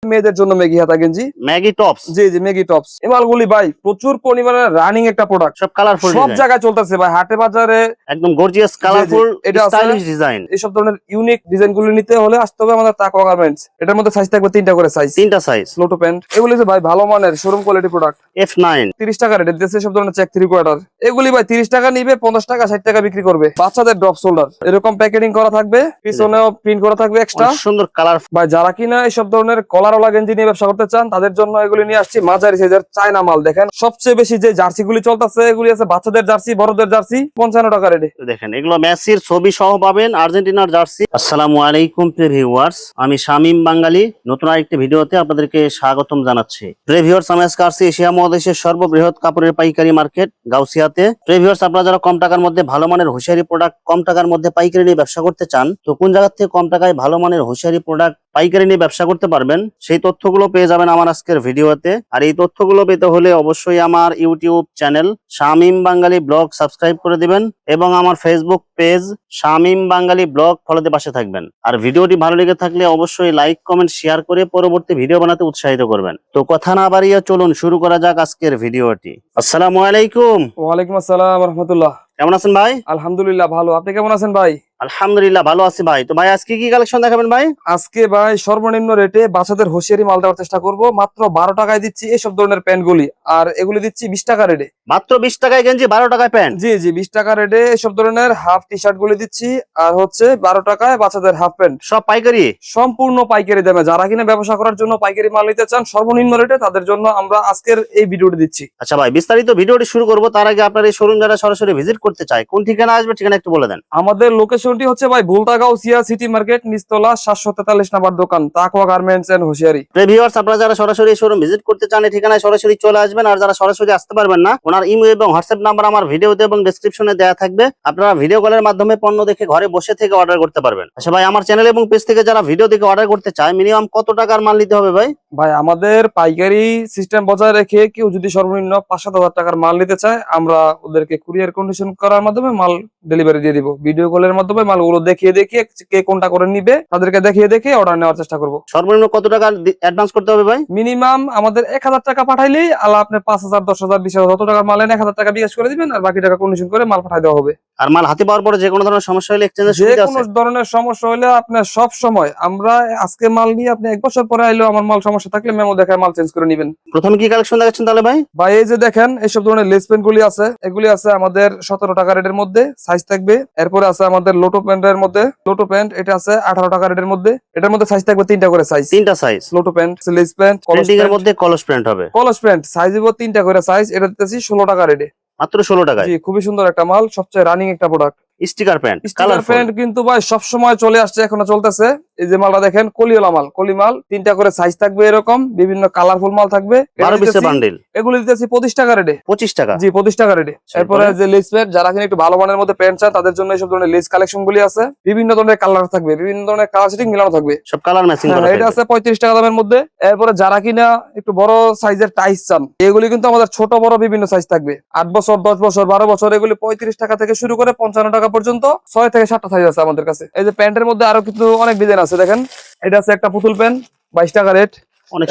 মেয়েদের জন্য ম্যাগি হাতা গেঞ্জি, ম্যাগি টপস। জি জি ম্যাগি টপস। এই মালগুলি ভাই প্রচুর পরিমাণে রানিং একটা প্রোডাক্ট, সব কালারফুল, সব জায়গায় চলতেছে ভাই, হাটে বাজারে একদম গর্জিয়াস কালারফুল এটা আছে। Stylish design. এইসব ধরনের ইউনিক ডিজাইন গুলো নিতে হলে আসতে হবে আমাদের তাকওয়া গার্মেন্টস। এটার মধ্যে সাইজ থাকবে তিনটা করে সাইজ, তিনটা সাইজ। লোটো প্যান্ট এগুলি যে ভাই ভালো মানের শোরুম কোয়ালিটি প্রোডাক্ট। F9 30 টাকা রেট দিতেছে সব ধরনের চেক 3/4। এগুলি ভাই 30 টাকা নিবে, 50 টাকা 60 টাকা বিক্রি করবে। বাচ্চাদের ড্রপ শোল্ডার এরকম প্যাকেটিং করা থাকবে, পিছনেও প্রিন্ট করা থাকবে এক্সট্রা, সুন্দর কালার। ভাই যারা কিনা এইসব ধরনের কলারওয়ালা গেঞ্জি নিয়ে ব্যবসা করতে চান তাদের জন্য এগুলি নিয়ে আসছি মাঝারি সাইজের চায়না মাল। দেখেন সবচেয়ে বেশি যে জার্সি গুলি চলতেছে এগুলি আছে বাচ্চাদের জার্সি, বড়দের জার্সি 55 টাকা রেটে। দেখেন এগুলো মেসির ছবি সহ পাবেন, আর্জেন্টিনার জার্সি। আসসালামু আলাইকুম প্রিয় ভিউয়ার্স, আমি শামীম বাঙালি নতুন আরেকটি ভিডিওতে আপনাদেরকে স্বাগতম জানাচ্ছি। প্রিয় ভিউয়ার্স, আমি আজকে আসছি এশিয়া মহাদেশের সর্ববৃহৎ কাপড়ের পাইকারি মার্কেট গাউসিয়াতে। প্রিয় ভিউয়ার্স, আপনারা যারা কম টাকার মধ্যে ভালো মানের হুঁশিয়ারি প্রোডাক্ট কম টাকার মধ্যে পাইকারি নিয়ে ব্যবসা করতে চান, তো কোন জায়গা থেকে কম টাকায় ভালো মানের হুঁশিয়ারি প্রোডাক্ট পাইকারি নিয়ে ব্যবসা করতে পারবেন সেই তথ্যগুলো পেয়ে যাবেন আমার আজকের ভিডিওতে। আর এই তথ্যগুলো পেতে হলে অবশ্যই আমার ইউটিউব চ্যানেল শামীম বাঙালি ব্লগ সাবস্ক্রাইব করে দিবেন এবং আমার ফেসবুক পেজ শামীম বাঙালি ব্লগ ফলোতে পাশে থাকবেন। আর ভিডিওটি ভালো লেগে থাকলে অবশ্যই লাইক কমেন্ট শেয়ার করে পরবর্তী ভিডিও বানাতে উৎসাহিত করবেন। তো কথা না বাড়িয়ে চলুন শুরু করা যাক আজকের ভিডিওটি। আসসালামু আলাইকুম। ওয়ালাইকুম আসসালাম রাহমাতুল্লাহ। কেমন আছেন ভাই? আলহামদুলিল্লাহ ভালো, আপনি কেমন আছেন ভাই? আলহামদুলিল্লাহ ভালো আছি ভাই। তো ভাই আজকে কি কালেকশন দেখাবেন ভাই? আজকে ভাই সর্বনিম্ন রেটে বাচ্চাদের হুঁশিয়ারি মাল দেওয়ার চেষ্টা করব। মাত্র 12 টাকায় দিচ্ছি এইসব ধরনের প্যান্ট গুলি, আর এগুলি দিচ্ছি 20 টাকা রেটে। মাত্র 20 টাকায় গেঞ্জি, 12 টাকায় প্যান্ট। জি জি 20 টাকা রেটে এইসব ধরনের হাফ টি শার্ট গুলি দিচ্ছি, আর হচ্ছে 12 টাকায় বাচ্চাদের হাফ প্যান্ট। সব পাইকারি, সম্পূর্ণ পাইকারি দামে। যারা কিনা ব্যবসা করার জন্য পাইকারি মাল নিতে চান সর্বনিম্ন রেটে, তাদের জন্য আমরা আজকের এই ভিডিওটি দিচ্ছি। আচ্ছা ভাই, বিস্তারিত ভিডিওটি শুরু করব তার আগে আপনার এই শোরুম যারা সরাসরি ভিজিট করতে চায় কোন ঠিকানা আসবে, ঠিকানা একটু বলে দেন। আমাদের লোকেশনটি হচ্ছে ভাই ভুলতাগাউসিয়া সিটি মার্কেট, নিচতলা 743 নাম্বার দোকান, তাকওয়া গার্মেন্টস এন্ড হুঁশিয়ারি। ভিউয়ার্স, আপনারা যারা সরাসরি শোরুম ভিজিট করতে চান এই ঠিকানায় সরাসরি চলে আসবেন। আর যারা সরাসরি আসতে পারবেন না, ওনার ইমেল এবং হোয়াটসঅ্যাপ নাম্বার আমার ভিডিওতে এবং ডেসক্রিপশনে দেওয়া থাকবে। আপনারা ভিডিও কলের মাধ্যমে পণ্য দেখে ঘরে বসে থেকে অর্ডার করতে পারবেন। আচ্ছা ভাই, আমার চ্যানেল এবং পেজ থেকে যারা ভিডিও দেখে অর্ডার করতে চায় মিনিমাম কত টাকার মাল নিতে হবে ভাই? ভাই আমাদের পাইকারি সিস্টেম বজায় রেখে কেউ যদি সর্বনিম্ন 5-7 হাজার টাকার মাল নিতে চায়, আমরা ওদেরকে কুরিয়ার কন্ডিশন করার মাধ্যমে মাল ডেলিভারি দিয়ে দিব। ভিডিও কলের মাধ্যমে মালগুলো দেখিয়ে দেখিয়ে কে কোনটা করে নিবে তাদেরকে দেখিয়ে দেখিয়ে অর্ডার নেওয়ার চেষ্টা করব। সর্বনিম্ন কত টাকা অ্যাডভান্স করতে হবে ভাই? মিনিমাম আমাদের 1000 টাকা পাঠাইলেই আল্লাহ আপনি 5000, 10,000, 20,000 যত টাকার মাল নেন 1000 টাকা বিকাশ করে দিবেন, আর বাকি টাকা কন্ডিশন করে মাল পাঠাই দেওয়া হবে। আর মাল হাতে পাওয়ার পরে যে কোনো ধরনের সমস্যা হলে এক্সচেঞ্জের যে সুবিধা কোনো আছে? ধরনের সমস্যা হলে আপনার সব সময়, আমরা আজকে মাল নিয়ে আপনি 1 বছর পরে আইলেও আমার মাল সমস্যা থাকলে মেমো দেখায় মাল চেঞ্জ করে নিবেন। প্রথমে কি কালেকশন দেখাচ্ছেন তাহলে ভাই? ভাই এই যে দেখেন এইসব ধরনের লেস প্যান্ট গুলি আছে, এগুলি আছে আমাদের 17 টাকা রেটের মধ্যে, সাইজ থাকবে। এরপরে আছে আমাদের লোটো প্যান্টের মধ্যে, লোটো প্যান্ট এটা আছে 18 টাকা রেটের মধ্যে, এটার মধ্যে সাইজ থাকবে তিনটা করে সাইজ, তিনটা সাইজ। লোটো প্যান্ট, লেস প্যান্ট, প্রিন্টিং এর মধ্যে কলস প্রিন্ট হবে। কলস প্যান্ট সাইজ দিব তিনটা করে সাইজ, এটা দিতেছি 16 টাকা রেটে, মাত্র 16 টাকায়। জি খুবই সুন্দর একটা মাল, সবচেয়ে রানিং একটা product. Sticker pant, sticker pant কিন্তু ভাই সব সময় চলে আসছে, এখনো চলতেছে। এই যে মালটা দেখেন কলিওলা মাল, কলি মাল, তিনটা করে সাইজ থাকবে, এরকম বিভিন্ন কালারফুল মাল থাকবে। 12 পিসের বান্ডিল, এগুলো দিতেছি 25 টাকা রেটে। 25 টাকা, জি 25 টাকা রেটে। এরপরে যে লেস প্যান্ট, যারা কিনা একটু ভালো মানের মধ্যে প্যান্ট চান তাদের জন্য এইসব ধরনের লেস কালেকশন গুলি আছে, বিভিন্ন ধরনের কালার থাকবে, বিভিন্ন ধরনের কালার সেটিং মিলানো থাকবে, সব কালার ম্যাচিং করা এটা থাকবে। আছে 35 টাকা দামের মধ্যে। এরপরে যারা কিনা একটু বড় সাইজের টাইস চান, এগুলি কিন্তু আমাদের ছোট বড় বিভিন্ন সাইজ থাকবে, 8 বছর, 10 বছর, 12 বছর, এগুলি 35 টাকা থেকে শুরু করে 55 টাকা পর্যন্ত 6 থেকে 7টা সাইজ আছে আমাদের কাছে। এই যে প্যান্টের মধ্যে আরো কিন্তু অনেক ডিজাইন আছে, দেখেন এটা আছে একটা পুতুল প্যান্ট 22 টাকা রেট।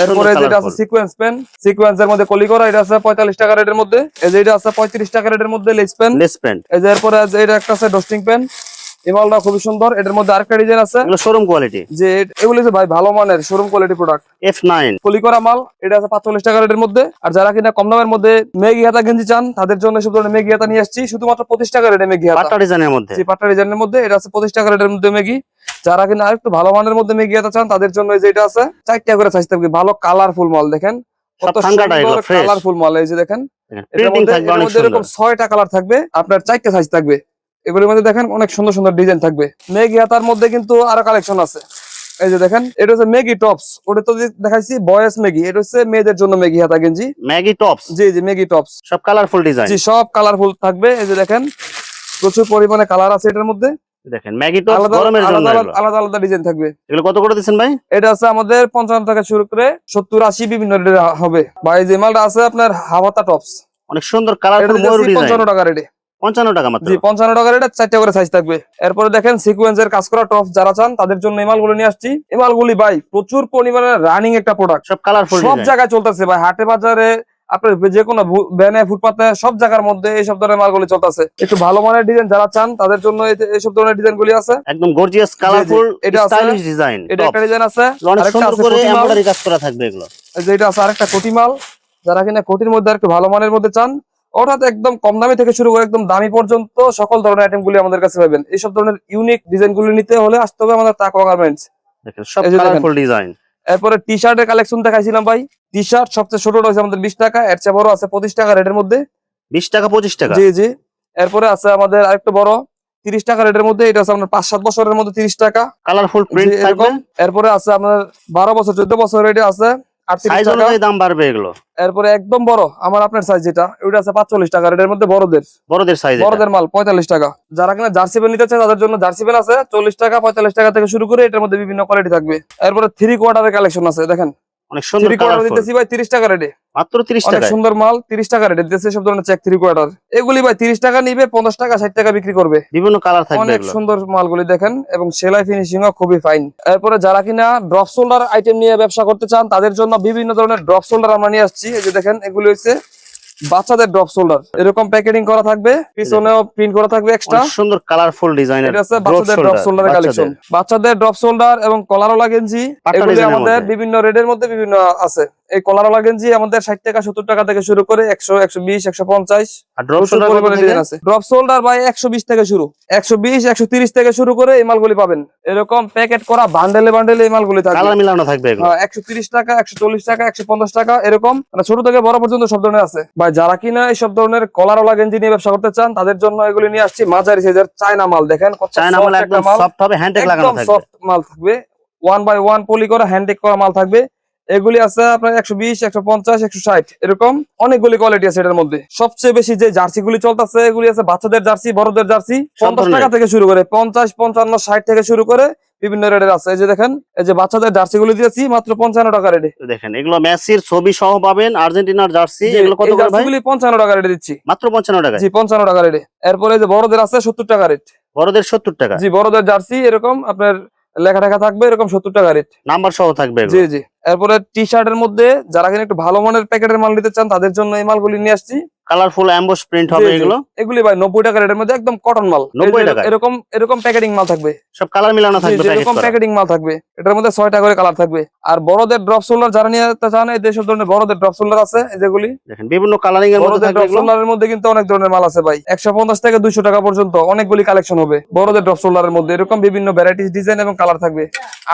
এরপরে যেটা আছে সিকোয়েন্স প্যান্ট, সিকোয়েন্সের মধ্যে কলি করা, এটা আছে 45 টাকা রেটের মধ্যে। এই যে এটা আছে 35 টাকা রেটের মধ্যে লেস প্যান্ট। এই যে এরপরে এটা একটা আছে ডস্টিং প্যান্ট, এই মালটা খুবই সুন্দর, এটার মধ্যে আরেকটা ডিজাইন আছে, এগুলো শোরুম কোয়ালিটি। যে এগুলো যে ভাই ভালো মানের শোরুম কোয়ালিটি প্রোডাক্ট, F9 কলি করা মাল, এটা আছে 45 টাকা রেটের মধ্যে। আর যারা কিনা কম দামের মধ্যে মেগি হাতা গেঞ্জি চান তাদের জন্য সব ধরনের মেগি হাতা নিয়ে আসছি, শুধুমাত্র 25 টাকা রেটে মেগি হাতা, পাট্টা ডিজাইনের মধ্যে। জি পাট্টা ডিজাইনের মধ্যে, এটা আছে 25 টাকা রেটের মধ্যে মেগি। যারা কিনা আরেকটু ভালো মানের মধ্যে মেগি হাতা চান তাদের জন্য এই যে এটা আছে 4টা করে সাইজ থাকবে, ভালো কালারফুল মাল, দেখেন কত সুন্দর কালারফুল মাল। এই যে দেখেন এটার মধ্যে এরকম 6টা কালার থাকবে, আপনার 4টা সাইজ থাকবে, এগুলোর মধ্যে দেখেন অনেক সুন্দর সুন্দর ডিজাইন থাকবে। মেগি হাতার মধ্যে কিন্তু আরো কালেকশন আছে, এই যে দেখেন এটা হচ্ছে মেগি টপস, ওটা তো দেখাইছি বয়েস মেগি, এটা হচ্ছে মেয়েদের জন্য মেগি হাতা গেঞ্জি, মেগি টপস। জি জি মেগি টপস, সব কালারফুল ডিজাইন, জি সব কালারফুল থাকবে। এই যে দেখেন প্রচুর পরিমাণে কালার আছে এটার মধ্যে, দেখেন মেগি টপস গরমের জন্য আলাদা আলাদা ডিজাইন থাকবে। এগুলো কত করে দিচ্ছেন ভাই? এটা আছে আমাদের 55 টাকা শুরু করে 70-80 বিভিন্ন রেটে হবে ভাই। যে মালটা আছে আপনার হাওয়াতা টপস, অনেক সুন্দর কালারফুল ময়ূর ডিজাইন, 55 টাকা রেটে, 55 টাকা মাত্র। জি 55 টাকা রেটে 4টা করে সাইজ থাকবে। এরপরে দেখেন সিকোয়েন্সের কাজ করা টপ যারা চান তাদের জন্য এই মালগুলো নিয়ে আসছি। এই মালগুলি ভাই প্রচুর পরিমাণে রানিং একটা প্রোডাক্ট, সব কালারফুল সব জায়গায় চলতেছে ভাই, হাটে বাজারে আপনার যে কোনো ভ্যানে ফুটপাতে সব জায়গার মধ্যে এইসব ধরনের মালগুলি চলতেছে। একটু ভালো মানের ডিজাইন যারা চান তাদের জন্য এইসব ধরনের ডিজাইন গুলি আছে, একদম গর্জিয়াস কালারফুল এটা আছে, স্টাইলিশ ডিজাইন। এটা একটা ডিজাইন আছে, অনেক আরেকটা সুন্দর আছে করে কোটি মাল, এমব্রয়ডারি কাজ করা থাকবে এগুলো। এই যে এটা আছে আরেকটা কোটি মাল, যারা কিনা কোটির মধ্যে আর একটু ভালো মানের মধ্যে চান অর্থাৎ একদম কম দামি থেকে শুরু করে একদম দামি পর্যন্ত সকল ধরনের আইটেম গুলি আমাদের কাছে পাবেন। এইসব ধরনের ইউনিক ডিজাইন গুলি নিতে হলে আসতে হবে আমাদের তাকওয়া গার্মেন্টস। দেখেন সব এই যে দেখেন। Colourful design. এরপরে টি শার্টের কালেকশন দেখাইছিলাম ভাই, টি শার্ট সবচেয়ে ছোটটা হচ্ছে আমাদের 20 টাকা, এর চেয়ে বড় আছে 25 টাকা রেটের মধ্যে। 20 টাকা 25 টাকা। জি জি। এরপরে আছে আমাদের আরেকটু বড় 30 টাকা রেটের মধ্যে, এটা আছে আপনার 5-7 বছরের মধ্যে 30 টাকা। কালারফুল প্রিন্ট জি, থাকবে। এরকম। এরপরে আছে আপনার 12 বছর 14 বছর রেটে আছে 38 সাইজ টাকা। অনুযায়ী দাম বাড়বে এগুলো। এরপরে একদম বড় আমার আপনার সাইজ যেটা ওইটা আছে 45 টাকা রেটের মধ্যে, বড়দের বড়দের সাইজ। বড়দের মাল 45 টাকা। যারা কিনা জার্সি প্যান্ট নিতে চায় তাদের জন্য জার্সি প্যান্ট আছে 40 টাকা 45 টাকা থেকে শুরু করে, এটার মধ্যে বিভিন্ন কোয়ালিটি থাকবে। এরপরে 3 কোয়ার্টারের কালেকশন আছে, দেখেন অনেক সুন্দর 3 কোয়ার্টার কালারফুল। দিতেছি ভাই 30 টাকা রেটে, মাত্র 30 অনেক টাকায়। সুন্দর মাল 30 টাকা রেটে দিতেছে। সব ধরনের চেক 3 কোয়ার্টার এগুলি ভাই 30 টাকা নিবে, 50 টাকা 60 টাকা বিক্রি করবে। বিভিন্ন কালার থাকবে অনেক এগুলো। সুন্দর মালগুলি দেখেন, এবং সেলাই ফিনিশিং ও খুবই ফাইন। এরপরে যারা কিনা ড্রপ শোল্ডার আইটেম নিয়ে ব্যবসা করতে চান তাদের জন্য বিভিন্ন ধরনের ড্রপ শোল্ডার আমরা নিয়ে আসছি। এই যে দেখেন এগুলি হচ্ছে বাচ্চাদের ড্রপ শোল্ডার, এরকম প্যাকেটিং করা থাকবে, পিছনেও প্রিন্ট করা থাকবে এক্সট্রা। অনেক সুন্দর কালারফুল ডিজাইনের। এটা হচ্ছে বাচ্চাদের ড্রপ শোল্ডারের কালেকশন, বাচ্চাদের ড্রপ শোল্ডার এবং কলারওয়ালা গেঞ্জি। পাট্টা এগুলি ডিজাইনের আমাদের মধ্যে। বিভিন্ন রেটের মধ্যে বিভিন্ন আছে। এই কলারওয়ালা গেঞ্জি আমাদের 60 টাকা 70 টাকা থেকে শুরু করে 100 120 150। আর ড্রপ প্রচুর শোল্ডার পরিমাণে ডিজাইন আছে। ড্রপ শোল্ডার ভাই 120 থেকে শুরু, 120 130 থেকে শুরু করে এই মালগুলি পাবেন। এরকম প্যাকেট করা বান্ডেলে বান্ডেলে এই মালগুলি থাকবে। কালার মিলানো থাকবে এগুলো। 130 টাকা 140 টাকা 150 টাকা এরকম, মানে ছোট থেকে বড় পর্যন্ত সব ধরনের আছে ভাই। যারা কিনা এই সব ধরনের কলারওয়ালা গেঞ্জি নিয়ে ব্যবসা করতে চান তাদের জন্য এগুলি নিয়ে আসছি মাঝারি সাইজের চায়না মাল। দেখেন কত চায়না soft মাল একটা একদম সফট হবে, হ্যান্ডটেক লাগানো একদম থাকবে। সফট মাল থাকবে, 1 বাই 1 পলি করা হ্যান্ডটেক করা মাল থাকবে। এগুলি আছে আপনার 120 150 160 এরকম অনেকগুলি কোয়ালিটি আছে। এটার মধ্যে সবচেয়ে বেশি যে জার্সি গুলি চলতেছে এগুলি আছে বাচ্চাদের জার্সি, বড়দের জার্সি 50 টাকা থেকে শুরু করে 50 55 60 থেকে শুরু করে বিভিন্ন রেটের আছে। এই যে দেখেন এই যে বাচ্চাদের জার্সি গুলি দিয়েছি মাত্র 55 টাকা রেটে। দেখেন এগুলো মেসির ছবি সহ পাবেন, আর্জেন্টিনার জার্সি। জি, এগুলো কত এই করে ভাই? জার্সিগুলি 55 টাকা রেটে দিচ্ছি, মাত্র 55 টাকায়। জি 55 টাকা রেটে। এরপরে যে বড়দের আছে 70 টাকা রেট, বড়দের 70 টাকা। জি বড়দের জার্সি এরকম আপনার লেখা লেখা থাকবে এরকম 70 টাকা রেট, নাম্বার সহ থাকবে জি এগুলো। জি। এরপরে টি শার্টের মধ্যে যারা কিনা একটু ভালো মানের প্যাকেটের মাল নিতে চান তাদের জন্য এই মালগুলি নিয়ে আসছি। কালারফুল এমবস প্রিন্ট জি, হবে জি। এগুলো। এগুলি ভাই 90 টাকা রেটের মধ্যে একদম কটন মাল, 90 এই যে টাকায়? এরকম এরকম প্যাকেটিং মাল থাকবে, সব কালার মিলানো জি, থাকবে, জি, প্যাকেট এরকম করা। প্যাকেটিং মাল থাকবে। এটার মধ্যে 6টা করে কালার থাকবে। আর বড়দের ড্রপ শোল্ডার যারা নিয়ে চান এই দেশের ধরনের বড়দের ড্রপ শোল্ডার আছে এই যেগুলি। দেখেন বিভিন্ন কালারিং এর মধ্যে বড়দের থাকবে ড্রপ এগুলো। শোল্ডারের মধ্যে কিন্তু অনেক ধরনের মাল আছে ভাই, 150 থেকে 200 টাকা পর্যন্ত অনেকগুলি কালেকশন হবে বড়দের ড্রপ শোল্ডারের মধ্যে। এরকম বিভিন্ন ভ্যারাইটিস ডিজাইন এবং কালার থাকবে,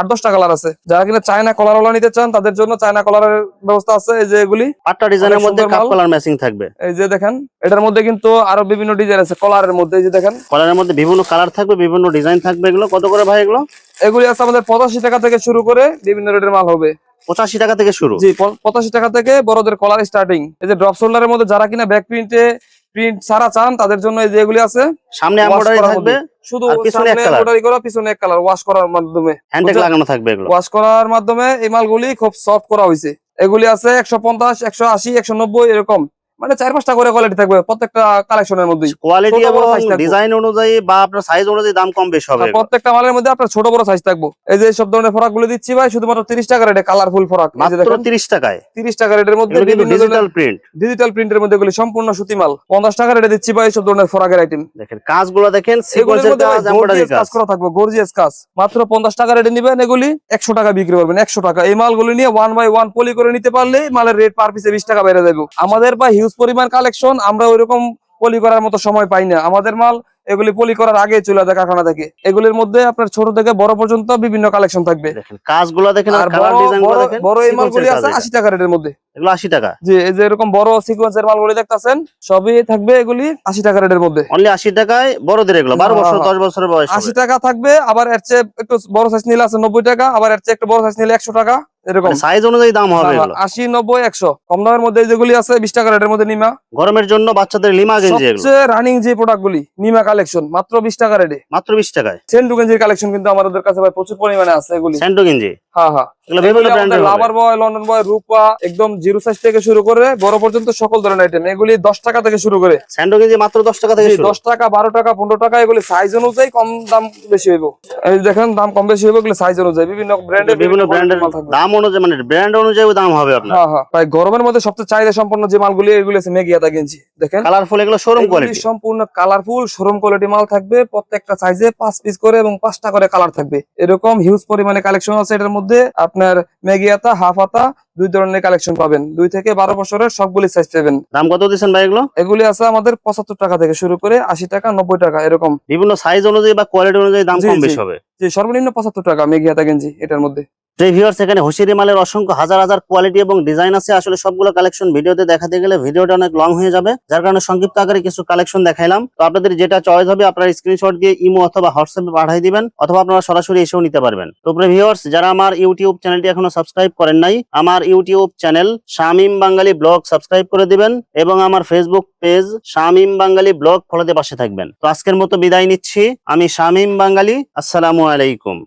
8-10টা কালার আছে। যারা কিনা চায়না কলারওয়ালা নিতে চান তাদের জন্য চায়না কলারের ব্যবস্থা আছে। এই যে এগুলি পাট্টা ডিজাইনের অনেক মধ্যে সুন্দর কাপ মাল। কালার ম্যাচিং থাকবে। এই যে দেখেন এটার মধ্যে কিন্তু আরো বিভিন্ন ডিজাইন আছে কলারের মধ্যে। এই যে দেখেন কলারের মধ্যে বিভিন্ন কালার থাকবে, বিভিন্ন ডিজাইন থাকবে। এগুলো কত করে ভাই এগুলো? এগুলি আছে আমাদের 85 টাকা থেকে শুরু করে বিভিন্ন রেটের মাল হবে। 85 টাকা থেকে শুরু। জি 85 টাকা থেকে বড়দের কলার স্টার্টিং। এই যে ড্রপ শোল্ডারের মধ্যে যারা কিনা ব্যাক প্রিন্ট ছাড়া চান তাদের জন্য এই যে এগুলি আছে সামনে wash এমব্রয়ডারি করার থাকবে, মধ্যে। শুধু আর পিছনে সামনে এক কালার। এমব্রয়ডারি করা, পিছনে এক কালার, ওয়াশ করার মাধ্যমে। হ্যান্ডটেক বুঝছেন? লাগানো থাকবে এগুলো। ওয়াশ করার মাধ্যমে এই মালগুলি খুব সফট করা হয়েছে। এগুলি আছে 150 180 190 এরকম, মানে 4-5টা করে কোয়ালিটি থাকবে প্রত্যেকটা কালেকশনের মধ্যে। কোয়ালিটি ছোট বড় এবং size থাকবে। ডিজাইন অনুযায়ী বা আপনার সাইজ অনুযায়ী দাম কম বেশি হবে এগুলো। প্রত্যেকটা মালের মধ্যে আপনার ছোট বড় সাইজ থাকবে। এই যে সব ধরনের ফরাক গুলো দিচ্ছি ভাই শুধুমাত্র 30 টাকা রেটে, কালারফুল ফরাক। এই যে মাত্র দেখেন 30 টাকায়। 30 টাকা রেটের মধ্যে এগুলো কিন্তু বিভিন্ন ডিজিটাল ধরনের প্রিন্ট। ডিজিটাল প্রিন্টের মধ্যে এগুলি সম্পূর্ণ সুতি মাল। 50 টাকা রেটে দিচ্ছি ভাই সব ধরনের ফরাকের আইটেম। দেখেন কাজগুলো দেখেন, এগুলোর সিকোয়েন্সের মধ্যে কাজ, এমব্রয়ডারি গর্জিয়াস কাজ কাজ। করা থাকবে, গর্জিয়াস কাজ। মাত্র 50 টাকা রেটে নিবেন, এগুলি 100 টাকা বিক্রি করবেন, 100 টাকা। এই মালগুলি নিয়ে 1 বাই 1 পলি করে নিতে পারলে মালের রেট পার পিসে 20 টাকা বেড়ে যাবে। আমাদের ভাই হিউজ পরিমাণ কালেকশন, আমরা ওইরকম পলি করার মতো সময় পাই না। আমাদের মাল এগুলি পলি করার আগে চলে যায় কারখানা থেকে। এগুলির মধ্যে আপনার ছোট থেকে বড় পর্যন্ত বিভিন্ন কালেকশন থাকবে। দেখেন কাজগুলো দেখেন, আর আর কালার ডিজাইনগুলো দেখেন। বড় এই সিকোয়েন্সের মালগুলি কাজ আছে এটা। 80 টাকা রেটের মধ্যে। এগুলো 80 টাকা। জি এই যে এরকম বড় সিকোয়েন্সের মালগুলি দেখতাছেন সবই থাকবে এগুলি 80 টাকা রেটের মধ্যে। অনলি 80 টাকায় বড়দের এগুলো 12 বছর 10 বছরের বয়স হবে। 80 টাকা থাকবে, আবার এর চেয়ে একটু বড় সাইজ নিলে আছে 90 টাকা, আবার এর চেয়ে একটু বড় সাইজ নিলে 100 টাকা এরকম। সাইজ অনুযায়ী দাম হবে এগুলো। 80 90 100 কম দামের মধ্যে যেগুলি আছে 20 টাকা রেটের মধ্যে নিমা। গরমের জন্য বাচ্চাদের লিমা গেঞ্জি এগুলো সবচেয়ে রানিং যে প্রোডাক্ট গুলি নিমা কালেকশন মাত্র 20 টাকা রেটে। মাত্র 20 টাকায়। সেন্টু গেঞ্জির কালেকশন কিন্তু আমাদের কাছে ভাই প্রচুর পরিমাণে আছে। এগুলি স্যান্ডো গেঞ্জি হ্যাঁ হ্যাঁ, এগুলো বিভিন্ন ব্র্যান্ডের লাভার বয়, লন্ডন বয়, রূপা, একদম জিরো সাইজ থেকে শুরু করে বড় পর্যন্ত সকল ধরনের আইটেম। এগুলি 10 টাকা থেকে শুরু করে। স্যান্ডো গেঞ্জি মাত্র 10 টাকা থেকে শুরু। 10 টাকা, 12 টাকা, 15 টাকা। এগুলি সাইজ অনুযায়ী কম দাম বেশি হইব। এই দেখেন দাম কম বেশি হইব, এগুলি সাইজ অনুযায়ী বিভিন্ন ব্র্যান্ডের বিভিন্ন ব্র্যান্ডের দাম অনুযায়ী, মানে ব্র্যান্ড অনুযায়ী দাম হবে আপনার। হ্যাঁ হ্যাঁ, তাই গরমের মধ্যে সবচেয়ে চাহিদা সম্পন্ন যে মালগুলি এগুলি আছে মেগিয়াতা গেঞ্জি। দেখেন কালারফুল, এগুলো শোরুম কোয়ালিটি, সম্পূর্ণ কালারফুল শোরুম কোয়ালিটি মাল থাকবে। প্রত্যেকটা সাইজে 5 পিস করে এবং 5টা করে কালার থাকবে। এরকম হিউজ পরিমাণে কালেকশন আছে এটার মধ্যে। আপনার মেগিয়াতা, হাফ হাতা, দুই ধরনের কালেকশন পাবেন। 2 থেকে 12 বছরের সবগুলি সাইজ পাবেন। দাম কত দিচ্ছেন ভাই এগুলো? এগুলি আছে আমাদের 75 টাকা থেকে শুরু করে 80 টাকা, 90 টাকা, এরকম বিভিন্ন সাইজ অনুযায়ী বা কোয়ালিটি অনুযায়ী দাম কম বেশি হবে। যে সর্বনিম্ন 75 টাকা মেগিয়াতা গেঞ্জি এটার মধ্যে। ভিউয়ার্স, এখানে হোশিয়ারি মালের অসংখ্য হাজার হাজার কোয়ালিটি এবং ডিজাইন আছে। আসলে সবগুলো কালেকশন ভিডিওতে দেখাতে গেলে ভিডিওটা অনেক লং হয়ে যাবে, যার কারণে সংক্ষিপ্ত আকারে কিছু কালেকশন দেখাইলাম। তো আপনাদের যেটা চয়েস হবে আপনারা স্ক্রিনশট দিয়ে ইমো অথবা হোয়াটসঅ্যাপে পাঠিয়ে দিবেন, অথবা আপনারা সরাসরি এসেও নিতে পারবেন। তো ভিউয়ার্স, যারা আমার ইউটিউব চ্যানেলটি এখনো সাবস্ক্রাইব করেন নাই, আমার ইউটিউব চ্যানেল শামীম বাঙালি ব্লগ সাবস্ক্রাইব করে দিবেন এবং আমার ফেসবুক পেজ শামীম বাঙালি ব্লগ ফলোতে পাশে থাকবেন। তো আজকের মতো বিদায় নিচ্ছি। আমি শামীম বাঙালি। আসসালামু আলাইকুম।